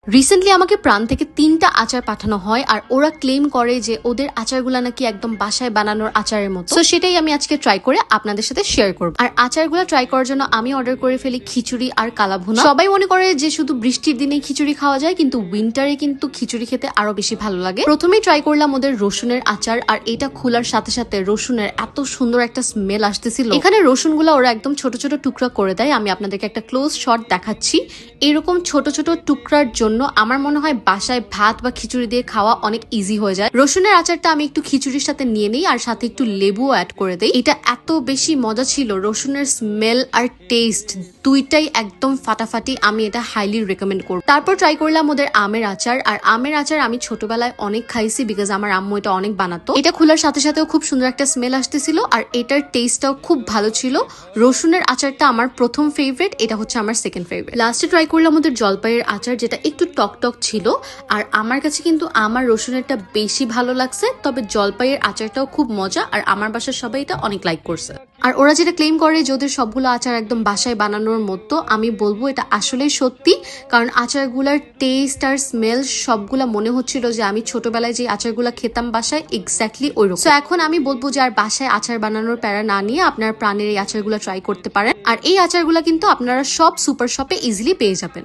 Recently আমাকে প্রাণ থেকে 3টা আচার পাঠানো হয় আর ওরা ক্লেম করে যে ওদের আচারগুলা নাকি একদম বাসায় বানানোর আচারের মতো। তো সেটাই আমি আজকে ট্রাই করে আপনাদের সাথে শেয়ার করব। আর আচারগুলো ট্রাই করার জন্য আমি অর্ডার করে ফেলি খিচুড়ি আর কালাভুনা। সবাই মনে করে যে শুধু বৃষ্টির দিনেই খিচুড়ি খাওয়া যায়, কিন্তু উইন্টারে কিন্তু খিচুড়ি খেতে আরো বেশি ভালো লাগে। প্রথমেই ট্রাই করলাম ওদের রসুনের আচার, আর এটা খোলার সাথে সাথে রসুনের এত সুন্দর একটা স্মেল আসতেছিল। এখানে রসুনগুলো ওরা একদম ছোট ছোট টুকরা করে দেয়। আমি আপনাদেরকে একটা ক্লোজ শট দেখাচ্ছি। এরকম ছোট ছোট টুকরার জন্য আমার মনে হয় বাসায় ভাত বা খিচুড়ি দিয়ে খাওয়া অনেক ইজি হয়ে যায়। রসুনের আচারটা আমি একটু খিচুড়ির সাথে নিয়ে নিই আর সাথে একটু লেবুও অ্যাড করে দেই। এটা এত বেশি মজা ছিল, রসুনের স্মেল আর টেস্ট দুইটাই একদম ফাটাফাটি। আমি এটা হাইলি রেকমেন্ড করব। তারপর ট্রাই করলাম ওদের আমের আচার। আর আমের আচার আমি ছোটবেলায় অনেক খাইছি, বিকজ আমার আম্মু এটা অনেক বানাতো। এটা খোলার সাথে সাথেও খুব সুন্দর একটা স্মেল আসতেছিল আর এটার টেস্টটাও খুব ভালো ছিল। রসুনের আচারটা আমার প্রথম ফেভারিট, এটা হচ্ছে আমার সেকেন্ড ফেভারিট। লাস্টে ট্রাই করলাম ওদের জলপাইয়ের আচার, যেটা একটু টক টক ছিল। আর আমার কাছে কিন্তু আমার রসুনেরটা বেশি ভালো লাগছে, তবে জলপাইয়ের আচারটাও খুব মজা আর আমার বাসার সবাই এটা অনেক লাইক করছে। আর ওরা যেটা ক্লেম করে যে ওদের সবগুলো আচার একদম বাসায় বানানোর মতো, আমি বলবো এটা আসলেই সত্যি। কারণ আচারগুলার টেস্ট আর স্মেল সবগুলা মনে হচ্ছিল যে আমি ছোটবেলায় যে আচারগুলা খেতাম বাসায় এক্স্যাক্টলি ওইরকম। তো এখন আমি বলবো যে আর বাসায় আচার বানানোর প্যারা না নিয়ে আপনার প্রাণের এই আচারগুলা ট্রাই করতে পারেন। আর এই আচারগুলা কিন্তু আপনারা সব সুপার শপে ইজিলি পেয়ে যাবেন।